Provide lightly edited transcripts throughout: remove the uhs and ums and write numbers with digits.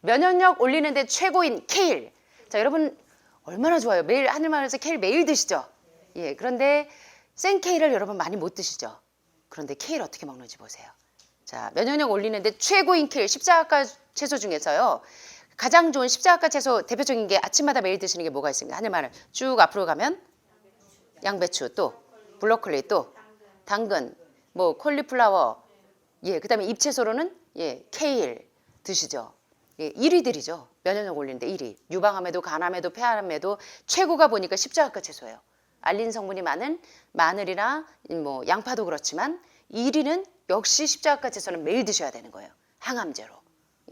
면역력 올리는데 최고인 케일. 자, 여러분 얼마나 좋아요. 매일 하늘마을에서 케일 매일 드시죠? 예, 그런데 생 케일을 여러분 많이 못 드시죠? 그런데 케일 어떻게 먹는지 보세요. 자, 면역력 올리는데 최고인 케일, 십자가 채소 중에서요. 가장 좋은 십자가 채소 대표적인 게 아침마다 매일 드시는 게 뭐가 있습니까? 하늘마을 쭉 앞으로 가면 양배추, 또 브로콜리, 또 당근, 뭐 콜리플라워, 예, 그다음에 잎채소로는 예, 케일 드시죠. 예, 1위들이죠. 면역력 올리는데 1위. 유방암에도 간암에도 폐암에도 최고가 보니까 십자가 채소예요. 알린 성분이 많은 마늘이나 뭐 양파도 그렇지만 1위는 역시 십자가 채소는 매일 드셔야 되는 거예요. 항암제로.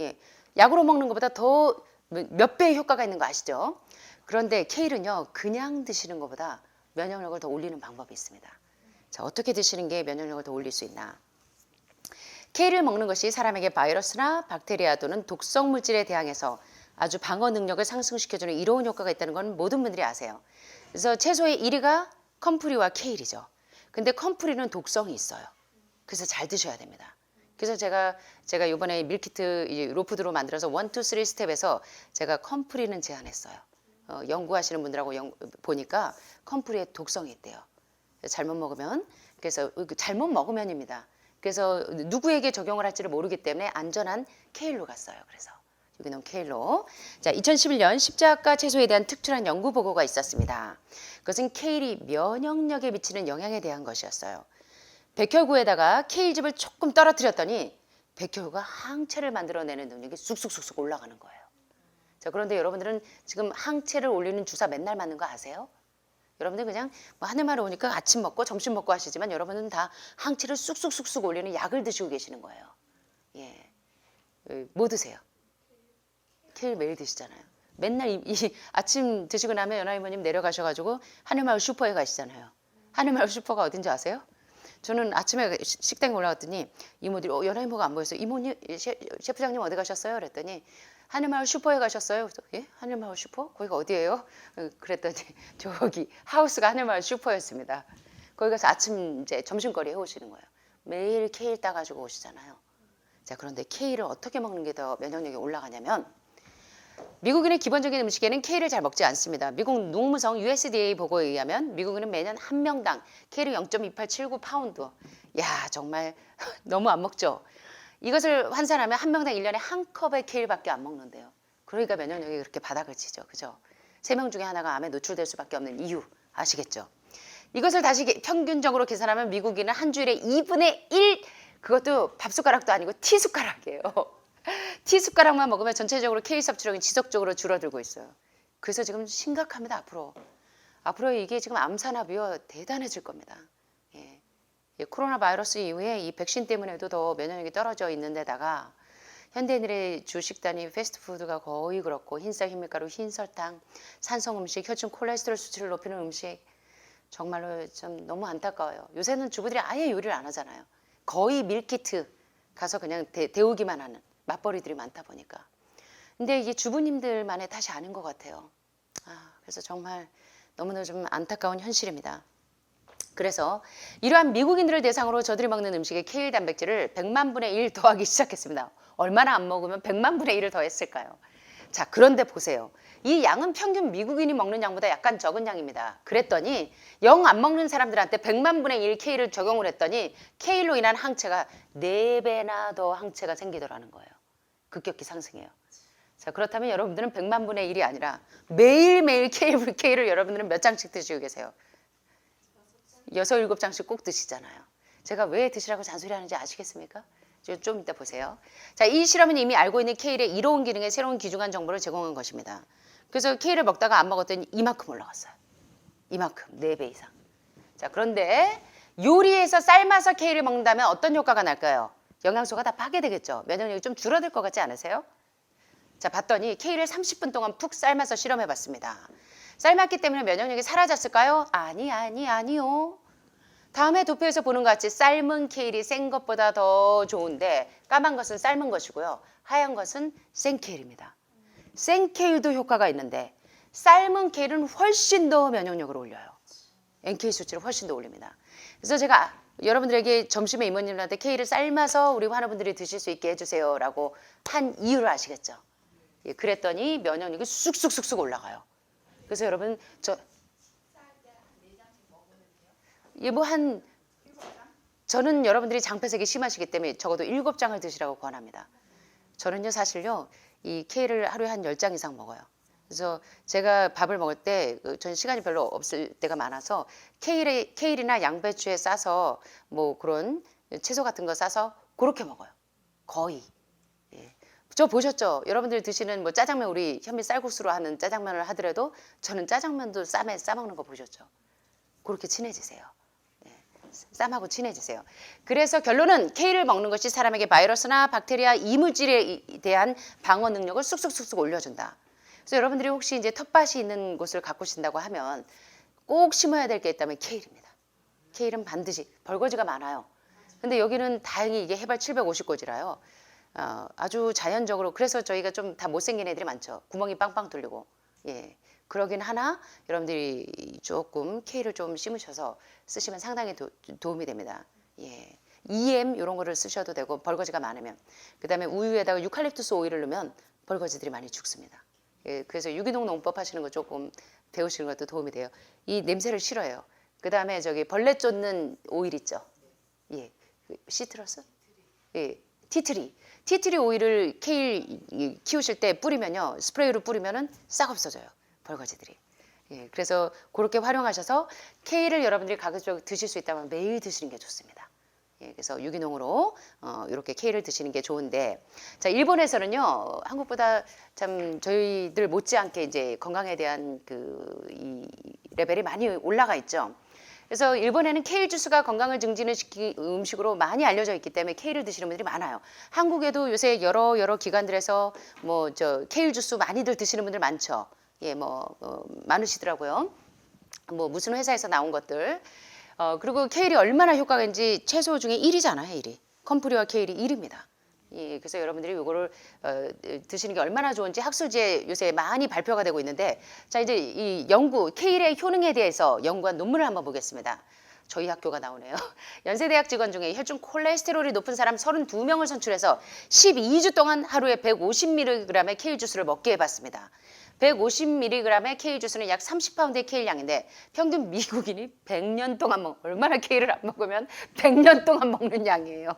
예, 약으로 먹는 것보다 더 몇 배의 효과가 있는 거 아시죠? 그런데 케일은요, 그냥 드시는 것보다 면역력을 더 올리는 방법이 있습니다. 자, 어떻게 드시는 게 면역력을 더 올릴 수 있나? 케일을 먹는 것이 사람에게 바이러스나 박테리아 또는 독성 물질에 대항해서 아주 방어 능력을 상승시켜주는 이로운 효과가 있다는 건 모든 분들이 아세요. 그래서 채소의 1위가 컴프리와 케일이죠. 근데 컴프리는 독성이 있어요. 그래서 잘 드셔야 됩니다. 그래서 제가 이번에 밀키트 로푸드로 만들어서 1, 2, 3 스텝에서 제가 컴프리는 제안했어요. 연구하시는 분들하고 보니까 컴프리에 독성이 있대요. 잘못 먹으면, 그래서 잘못 먹으면입니다. 그래서 누구에게 적용을 할지를 모르기 때문에 안전한 케일로 갔어요. 그래서 여기는 케일로. 자, 2011년 십자가 채소에 대한 특출한 연구 보고가 있었습니다. 그것은 케일이 면역력에 미치는 영향에 대한 것이었어요. 백혈구에다가 케일즙을 조금 떨어뜨렸더니 백혈구가 항체를 만들어내는 능력이 쑥쑥쑥쑥 올라가는 거예요. 자, 그런데 여러분들은 지금 항체를 올리는 주사 맨날 맞는 거 아세요? 여러분들 그냥 뭐 하늘마을 오니까 아침 먹고 점심 먹고 하시지만 여러분은 다 항체를 쑥쑥쑥쑥 올리는 약을 드시고 계시는 거예요. 예, 뭐 드세요? 케일 매일 드시잖아요. 맨날 이 아침 드시고 나면 연하이모님 내려가셔가지고 하늘마을 슈퍼에 가시잖아요. 하늘마을 슈퍼가 어딘지 아세요? 저는 아침에 식당에 올라갔더니 이모들이 연하이모가 안 보였어요. 이모님, 셰프장님 어디 가셨어요? 그랬더니 하늘마을 슈퍼에 가셨어요? 그래서, 예? 하늘마을 슈퍼? 거기가 어디예요? 그랬더니 저기 하우스가 하늘마을 슈퍼였습니다. 거기 가서 아침 이제 점심거리 해오시는 거예요. 매일 케일 따가지고 오시잖아요. 자, 그런데 케일을 어떻게 먹는 게 더 면역력이 올라가냐면 미국인의 기본적인 음식에는 케일을 잘 먹지 않습니다. 미국 농무성 USDA 보고에 의하면 미국인은 매년 한 명당 케일을 0.2879파운드. 야, 정말 너무 안 먹죠. 이것을 환산하면 한 명당 1년에 한 컵의 케일밖에 안 먹는데요. 그러니까 면역력이 그렇게 바닥을 치죠. 그죠? 3명 중에 하나가 암에 노출될 수밖에 없는 이유 아시겠죠? 이것을 다시 평균적으로 계산하면 미국인은 한 주일에 2분의 1, 그것도 밥숟가락도 아니고 티숟가락이에요. 티숟가락만 먹으면 전체적으로 케일 섭취량이 지속적으로 줄어들고 있어요. 그래서 지금 심각합니다. 앞으로 이게 지금 암산화비요 대단해질 겁니다. 예, 코로나 바이러스 이후에 이 백신 때문에도 더 면역력이 떨어져 있는 데다가 현대인들의 주 식단이 패스트푸드가 거의 그렇고 흰쌀, 흰밀가루, 흰설탕, 산성 음식, 혈중 콜레스테롤 수치를 높이는 음식, 정말로 좀 너무 안타까워요. 요새는 주부들이 아예 요리를 안 하잖아요. 거의 밀키트 가서 그냥 데우기만 하는 맞벌이들이 많다 보니까. 근데 이게 주부님들만의 탓이 아닌 것 같아요. 그래서 정말 너무나 좀 안타까운 현실입니다. 그래서 이러한 미국인들을 대상으로 저들이 먹는 음식의 케일 단백질을 100만 분의 1 더하기 시작했습니다. 얼마나 안 먹으면 100만 분의 1을 더했을까요? 자, 그런데 보세요. 이 양은 평균 미국인이 먹는 양보다 약간 적은 양입니다. 그랬더니 영 안 먹는 사람들한테 100만 분의 1 케일을 적용을 했더니 케일로 인한 항체가 4배나 더 항체가 생기더라는 거예요. 급격히 상승해요. 자, 그렇다면 여러분들은 100만 분의 1이 아니라 매일매일 케일을 여러분들은 몇 장씩 드시고 계세요? 6, 7장씩 꼭 드시잖아요. 제가 왜 드시라고 잔소리하는지 아시겠습니까? 좀 이따 보세요. 자, 이 실험은 이미 알고 있는 케일의 이로운 기능에 새로운 귀중한 정보를 제공한 것입니다. 그래서 케일을 먹다가 안 먹었더니 이만큼 올라갔어요. 이만큼, 4배 이상. 자, 그런데 요리해서 삶아서 케일을 먹는다면 어떤 효과가 날까요? 영양소가 다 파괴되겠죠. 면역력이 좀 줄어들 것 같지 않으세요? 자, 봤더니 케일을 30분 동안 푹 삶아서 실험해봤습니다. 삶았기 때문에 면역력이 사라졌을까요? 아니요. 다음에 도표에서 보는 것 같이 삶은 케일이 센 것보다 더 좋은데 까만 것은 삶은 것이고요. 하얀 것은 생 케일입니다. 생케일도 효과가 있는데 삶은 케일은 훨씬 더 면역력을 올려요. NK 수치를 훨씬 더 올립니다. 그래서 제가 여러분들에게 점심에 이모님한테 케일을 삶아서 우리 환우분들이 드실 수 있게 해주세요라고 한 이유를 아시겠죠? 예, 그랬더니 면역력이 쑥쑥쑥쑥 올라가요. 그래서 여러분 저는 여러분들이 장폐색이 심하시기 때문에 적어도 7장을 드시라고 권합니다. 저는요 사실요 이 케일을 하루에 한 10장 이상 먹어요. 그래서 제가 밥을 먹을 때 전 시간이 별로 없을 때가 많아서 케일이나 양배추에 싸서 뭐 그런 채소 같은 거 싸서 그렇게 먹어요. 거의. 예. 저 보셨죠? 여러분들 드시는 뭐 짜장면 우리 현미 쌀국수로 하는 짜장면을 하더라도 저는 짜장면도 쌈에 싸먹는 거 보셨죠? 그렇게 친해지세요. 쌈하고 친해지세요. 그래서 결론은 케일을 먹는 것이 사람에게 바이러스나 박테리아, 이물질에 대한 방어 능력을 쑥쑥쑥쑥 올려준다. 그래서 여러분들이 혹시 이제 텃밭이 있는 곳을 가꾸신다고 하면 꼭 심어야 될 게 있다면 케일입니다. 케일은 반드시 벌거지가 많아요. 근데 여기는 다행히 이게 해발 750고지라요. 아주 자연적으로 그래서 저희가 좀 다 못생긴 애들이 많죠. 구멍이 빵빵 뚫리고. 예. 그러긴 하나 여러분들이 조금 케일을 좀 심으셔서 쓰시면 상당히 도움이 됩니다. 예. EM 이런 거를 쓰셔도 되고 벌거지가 많으면 그다음에 우유에다가 유칼립투스 오일을 넣으면 벌거지들이 많이 죽습니다. 예. 그래서 유기농 농법 하시는 거 조금 배우시는 것도 도움이 돼요. 이 냄새를 싫어해요. 그다음에 저기 벌레 쫓는 오일 있죠. 예. 시트러스? 예. 티트리 오일을 케일 키우실 때 뿌리면요. 스프레이로 뿌리면은 싹 없어져요. 벌거지들이. 예, 그래서 그렇게 활용하셔서 케일을 여러분들이 가급적 드실 수 있다면 매일 드시는 게 좋습니다. 예, 그래서 유기농으로 이렇게 케일을 드시는 게 좋은데, 자 일본에서는요 한국보다 참 저희들 못지않게 이제 건강에 대한 이 레벨이 많이 올라가 있죠. 그래서 일본에는 케일 주스가 건강을 증진을 시키는 음식으로 많이 알려져 있기 때문에 케일을 드시는 분들이 많아요. 한국에도 요새 여러 기관들에서 뭐 케일 주스 많이들 드시는 분들 많죠. 예, 많으시더라고요. 뭐 무슨 회사에서 나온 것들. 그리고 케일이 얼마나 효과가 있는지 채소 중에 1위잖아요, 1위. 컴프리와 케일이 1위입니다. 예, 그래서 여러분들이 이거를 드시는 게 얼마나 좋은지 학술지에 요새 많이 발표가 되고 있는데, 자 이제 이 케일의 효능에 대해서 연구한 논문을 한번 보겠습니다. 저희 학교가 나오네요. 연세대학 직원 중에 혈중 콜레스테롤이 높은 사람 32명을 선출해서 12주 동안 하루에 150mg의 케일 주스를 먹게 해봤습니다. 150mg의 케일 주스는 약 30파운드의 케일 양인데 평균 미국인이 100년 동안 얼마나 케일을 안 먹으면 100년 동안 먹는 양이에요.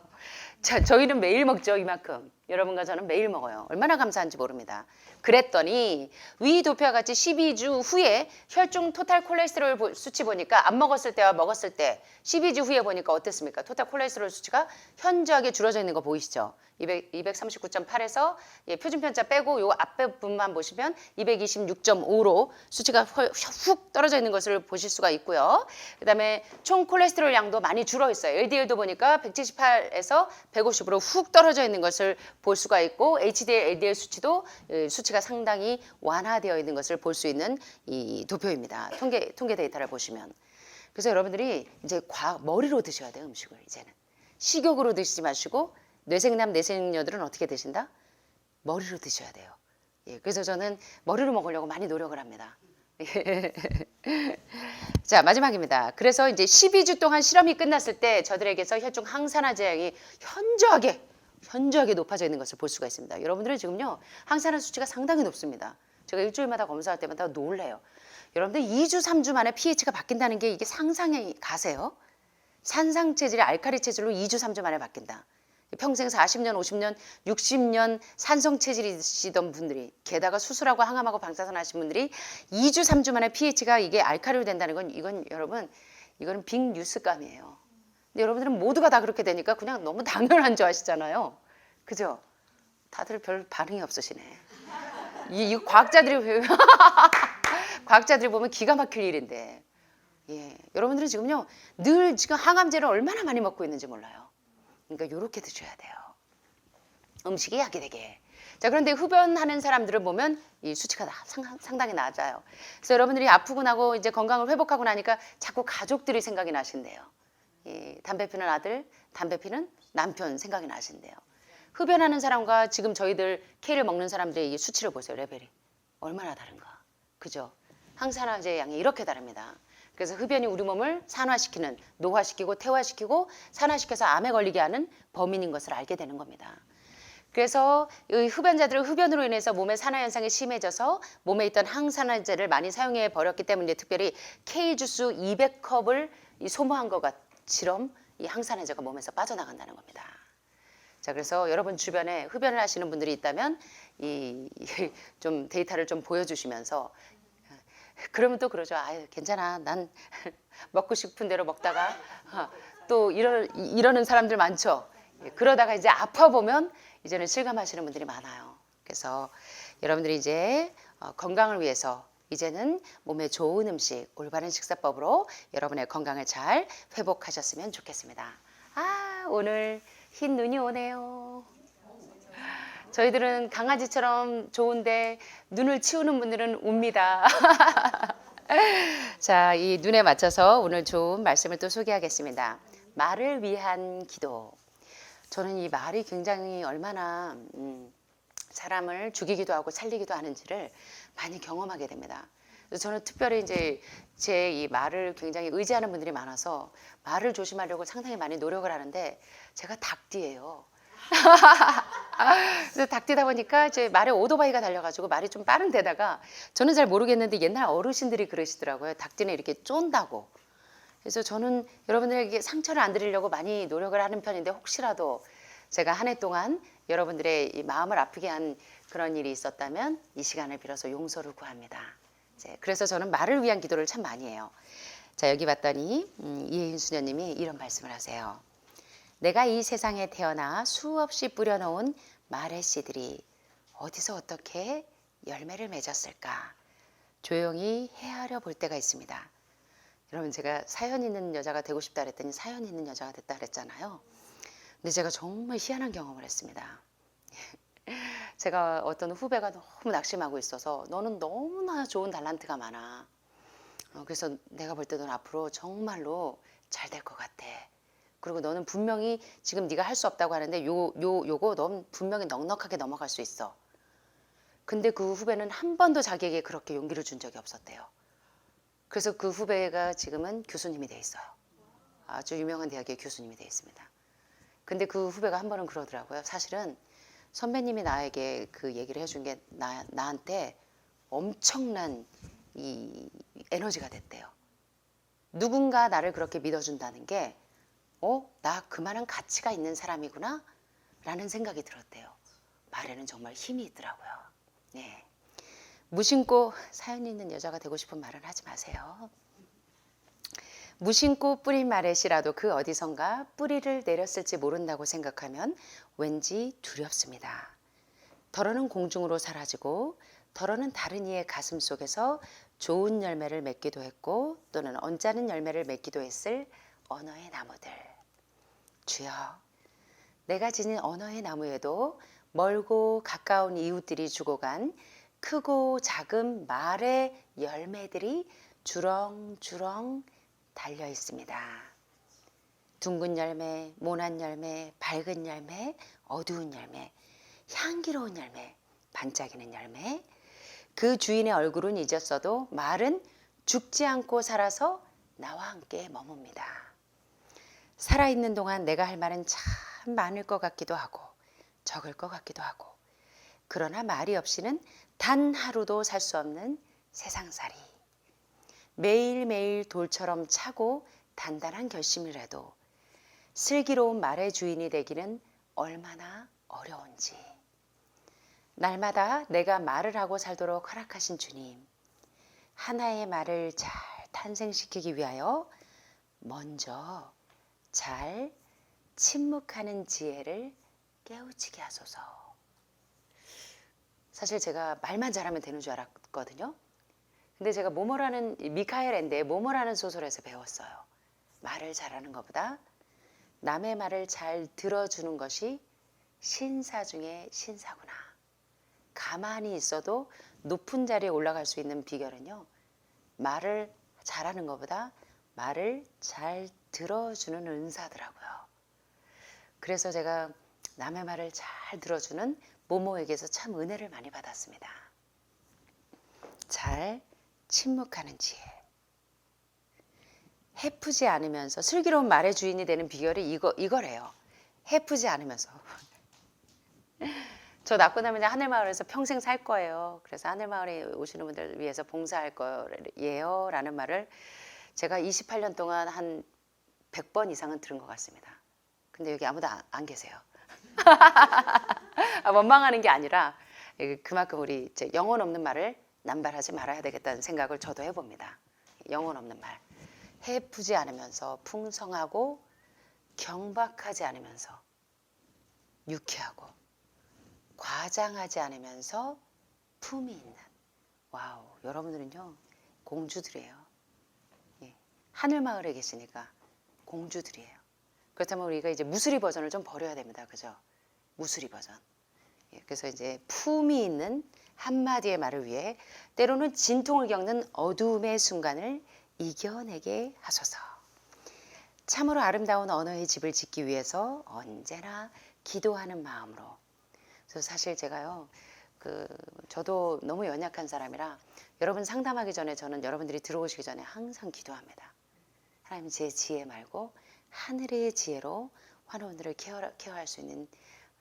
자, 저희는 매일 먹죠, 이만큼. 여러분과 저는 매일 먹어요. 얼마나 감사한지 모릅니다. 그랬더니 위 도표와 같이 12주 후에 혈중 토탈 콜레스테롤 수치 보니까 안 먹었을 때와 먹었을 때 12주 후에 보니까 어땠습니까? 토탈 콜레스테롤 수치가 현저하게 줄어져 있는 거 보이시죠? 239.8에서 표준 편차 빼고 요 앞에 부분만 보시면 226.5로 수치가 훅 떨어져 있는 것을 보실 수가 있고요. 그다음에 총 콜레스테롤 양도 많이 줄어 있어요. LDL도 보니까 178에서 150으로 훅 떨어져 있는 것을 볼 수가 있고 HDL, LDL 수치가 상당히 완화되어 있는 것을 볼 수 있는 이 도표입니다. 통계 데이터를 보시면. 그래서 여러분들이 이제 머리로 드셔야 돼요, 음식을 이제는. 식욕으로 드시지 마시고 뇌생남, 뇌생녀들은 어떻게 드신다? 머리로 드셔야 돼요. 예, 그래서 저는 머리로 먹으려고 많이 노력을 합니다. 자, 마지막입니다. 그래서 이제 12주 동안 실험이 끝났을 때 저들에게서 혈중 항산화 제형이 현저하게 높아져 있는 것을 볼 수가 있습니다. 여러분들은 지금요, 항산화 수치가 상당히 높습니다. 제가 일주일마다 검사할 때마다 놀래요. 여러분들 2주, 3주 만에 pH가 바뀐다는 게 이게 상상이 가세요? 산상 체질이 알칼리 체질로 2주, 3주 만에 바뀐다. 평생 40년, 50년, 60년 산성 체질이시던 분들이 게다가 수술하고 항암하고 방사선 하신 분들이 2주, 3주 만에 pH가 이게 알칼리로 된다는 건 이건 여러분 이거는 빅 뉴스감이에요. 근데 여러분들은 모두가 다 그렇게 되니까 그냥 너무 당연한 줄 아시잖아요. 그죠? 다들 별 반응이 없으시네. 이 과학자들이 보면 기가 막힐 일인데. 예, 여러분들은 지금요 늘 지금 항암제를 얼마나 많이 먹고 있는지 몰라요. 그러니까 요렇게 드셔야 돼요. 음식이 약이 되게. 자, 그런데 흡연하는 사람들을 보면 이 수치가 상당히 낮아요. 그래서 여러분들이 아프고 나고 이제 건강을 회복하고 나니까 자꾸 가족들이 생각이 나신대요. 담배 피는 아들, 담배 피는 남편 생각이 나신대요. 흡연하는 사람과 지금 저희들 케일을 먹는 사람들의 이 수치를 보세요, 레벨이. 얼마나 다른가. 그죠? 항산화제 양이 이렇게 다릅니다. 그래서 흡연이 우리 몸을 산화시키는, 노화시키고 퇴화시키고 산화시켜서 암에 걸리게 하는 범인인 것을 알게 되는 겁니다. 그래서 이 흡연자들은 흡연으로 인해서 몸의 산화 현상이 심해져서 몸에 있던 항산화제를 많이 사용해 버렸기 때문에 특별히 K 주스 200컵을 소모한 것처럼 이 항산화제가 몸에서 빠져나간다는 겁니다. 자, 그래서 여러분 주변에 흡연을 하시는 분들이 있다면 좀 데이터를 좀 보여주시면서 그러면 또 그러죠. 아유, 괜찮아. 난 먹고 싶은 대로 먹다가 또 이러는 사람들 많죠. 그러다가 이제 아파 보면 이제는 실감하시는 분들이 많아요. 그래서 여러분들이 이제 건강을 위해서 이제는 몸에 좋은 음식, 올바른 식사법으로 여러분의 건강을 잘 회복하셨으면 좋겠습니다. 아, 오늘 흰 눈이 오네요. 저희들은 강아지처럼 좋은데 눈을 치우는 분들은 웁니다. 자, 이 눈에 맞춰서 오늘 좋은 말씀을 또 소개하겠습니다. 말을 위한 기도. 저는 이 말이 굉장히 얼마나 사람을 죽이기도 하고 살리기도 하는지를 많이 경험하게 됩니다. 그래서 저는 특별히 이제 제 이 말을 굉장히 의지하는 분들이 많아서 말을 조심하려고 상당히 많이 노력을 하는데 제가 닭띠예요. 그래서 닭띠다 보니까 이제 말에 오토바이가 달려가지고 말이 좀 빠른 데다가 저는 잘 모르겠는데 옛날 어르신들이 그러시더라고요. 닭띠는 이렇게 쫀다고. 그래서 저는 여러분들에게 상처를 안 드리려고 많이 노력을 하는 편인데 혹시라도 제가 한 해 동안 여러분들의 이 마음을 아프게 한 그런 일이 있었다면 이 시간을 빌어서 용서를 구합니다. 그래서 저는 말을 위한 기도를 참 많이 해요. 자, 여기 봤더니 이혜인 수녀님이 이런 말씀을 하세요. 내가 이 세상에 태어나 수없이 뿌려놓은 말의 씨들이 어디서 어떻게 열매를 맺었을까 조용히 헤아려 볼 때가 있습니다. 여러분, 제가 사연 있는 여자가 되고 싶다 그랬더니 사연 있는 여자가 됐다 그랬잖아요. 근데 제가 정말 희한한 경험을 했습니다. 제가 어떤 후배가 너무 낙심하고 있어서 너는 너무나 좋은 달란트가 많아. 그래서 내가 볼 때 넌 앞으로 정말로 잘 될 것 같아. 그리고 너는 분명히 지금 네가 할 수 없다고 하는데 요거 넌 분명히 넉넉하게 넘어갈 수 있어. 근데 그 후배는 한 번도 자기에게 그렇게 용기를 준 적이 없었대요. 그래서 그 후배가 지금은 교수님이 돼 있어요. 아주 유명한 대학의 교수님이 돼 있습니다. 근데 그 후배가 한 번은 그러더라고요. 사실은 선배님이 나에게 그 얘기를 해준 게 나한테 엄청난 이 에너지가 됐대요. 누군가 나를 그렇게 믿어준다는 게 나 그만한 가치가 있는 사람이구나 라는 생각이 들었대요. 말에는 정말 힘이 있더라고요. 네. 무심코 사연 있는 여자가 되고 싶은 말은 하지 마세요. 무심코 뿌린 말의 씨라도 그 어디선가 뿌리를 내렸을지 모른다고 생각하면 왠지 두렵습니다. 덜어는 공중으로 사라지고 덜어는 다른 이의 가슴 속에서 좋은 열매를 맺기도 했고 또는 언짢은 열매를 맺기도 했을 언어의 나무들. 주여, 내가 지닌 언어의 나무에도 멀고 가까운 이웃들이 주고 간 크고 작은 말의 열매들이 주렁주렁 달려 있습니다. 둥근 열매, 모난 열매, 밝은 열매, 어두운 열매, 향기로운 열매, 반짝이는 열매. 그 주인의 얼굴은 잊었어도 말은 죽지 않고 살아서 나와 함께 머뭅니다. 살아있는 동안 내가 할 말은 참 많을 것 같기도 하고 적을 것 같기도 하고 그러나 말이 없이는 단 하루도 살 수 없는 세상살이. 매일매일 돌처럼 차고 단단한 결심이라도 슬기로운 말의 주인이 되기는 얼마나 어려운지. 날마다 내가 말을 하고 살도록 허락하신 주님, 하나의 말을 잘 탄생시키기 위하여 먼저 잘 침묵하는 지혜를 깨우치게 하소서. 사실 제가 말만 잘하면 되는 줄 알았거든요. 근데 제가 모모라는 미카엘 엔데의 모모라는 소설에서 배웠어요. 말을 잘하는 것보다 남의 말을 잘 들어주는 것이 신사 중에 신사구나. 가만히 있어도 높은 자리에 올라갈 수 있는 비결은요. 말을 잘하는 것보다 말을 잘 들어주는 은사더라고요. 그래서 제가 남의 말을 잘 들어주는 모모에게서 참 은혜를 많이 받았습니다. 잘 침묵하는 지혜. 해프지 않으면서 슬기로운 말의 주인이 되는 비결이 이거래요. 해프지 않으면서. 저 낳고 나면 하늘마을에서 평생 살 거예요. 그래서 하늘마을에 오시는 분들 위해서 봉사할 거예요. 라는 말을 제가 28년 동안 한 100번 이상은 들은 것 같습니다. 근데 여기 아무도 안 계세요. 원망하는 게 아니라 그만큼 우리 이제 영혼 없는 말을 남발하지 말아야 되겠다는 생각을 저도 해봅니다. 영혼 없는 말. 해프지 않으면서 풍성하고 경박하지 않으면서 유쾌하고 과장하지 않으면서 품이 있는. 와우, 여러분들은요 공주들이에요. 예, 하늘마을에 계시니까 공주들이에요. 그렇다면 우리가 이제 무수리 버전을 좀 버려야 됩니다. 그죠? 무수리 버전. 예, 그래서 이제 품이 있는 한마디의 말을 위해 때로는 진통을 겪는 어두움의 순간을 이겨내게 하소서. 참으로 아름다운 언어의 집을 짓기 위해서 언제나 기도하는 마음으로. 그래서 사실 제가요, 저도 너무 연약한 사람이라 여러분 상담하기 전에 저는 여러분들이 들어오시기 전에 항상 기도합니다. 하나님 제 지혜 말고 하늘의 지혜로 환우분들을 케어할 수 있는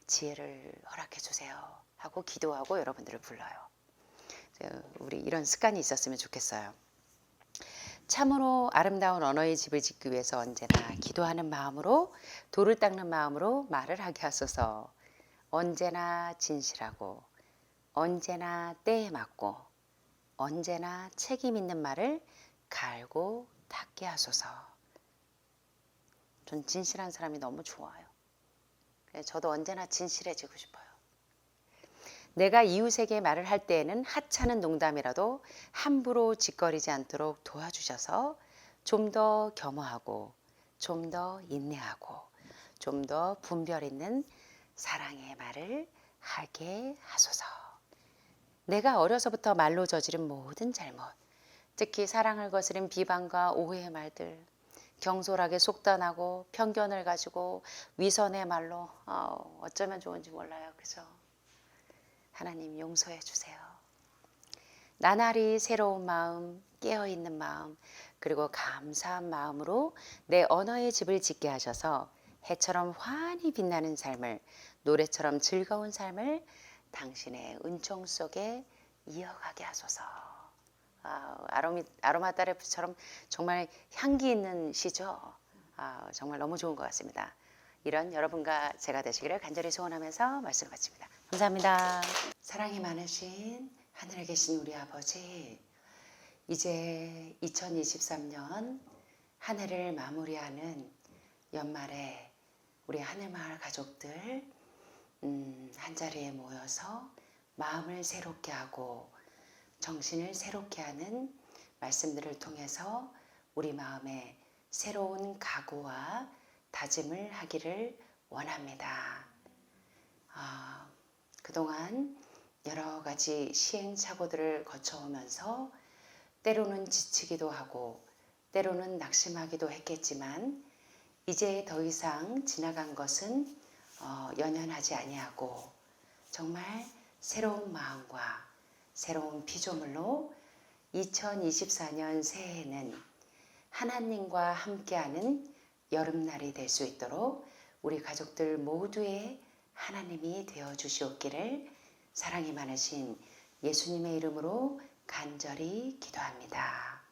지혜를 허락해 주세요 하고 기도하고 여러분들을 불러요. 우리 이런 습관이 있었으면 좋겠어요. 참으로 아름다운 언어의 집을 짓기 위해서 언제나 기도하는 마음으로 돌을 닦는 마음으로 말을 하게 하소서. 언제나 진실하고 언제나 때에 맞고 언제나 책임 있는 말을 갈고 닦게 하소서. 전 진실한 사람이 너무 좋아요. 저도 언제나 진실해지고 싶어요. 내가 이웃에게 말을 할 때에는 하찮은 농담이라도 함부로 짓거리지 않도록 도와주셔서 좀 더 겸허하고 좀 더 인내하고 좀 더 분별 있는 사랑의 말을 하게 하소서. 내가 어려서부터 말로 저지른 모든 잘못, 특히 사랑을 거스린 비방과 오해의 말들, 경솔하게 속단하고 편견을 가지고 위선의 말로 어쩌면 좋은지 몰라요. 그죠? 하나님 용서해 주세요. 나날이 새로운 마음, 깨어있는 마음, 그리고 감사한 마음으로 내 언어의 집을 짓게 하셔서 해처럼 환히 빛나는 삶을, 노래처럼 즐거운 삶을 당신의 은총 속에 이어가게 하소서. 아로마 테라피처럼 정말 향기 있는 시죠. 정말 너무 좋은 것 같습니다. 이런 여러분과 제가 되시기를 간절히 소원하면서 말씀을 마칩니다. 감사합니다. 사랑이 많으신 하늘에 계신 우리 아버지, 이제 2023년 한 해를 마무리하는 연말에 우리 하늘마을 가족들 한자리에 모여서 마음을 새롭게 하고 정신을 새롭게 하는 말씀들을 통해서 우리 마음에 새로운 각오와 다짐을 하기를 원합니다. 그동안 여러 가지 시행착오들을 거쳐오면서 때로는 지치기도 하고 때로는 낙심하기도 했겠지만 이제 더 이상 지나간 것은 연연하지 아니하고 정말 새로운 마음과 새로운 피조물로 2024년 새해에는 하나님과 함께하는 여름날이 될 수 있도록 우리 가족들 모두의 하나님이 되어 주시옵기를 사랑이 많으신 예수님의 이름으로 간절히 기도합니다.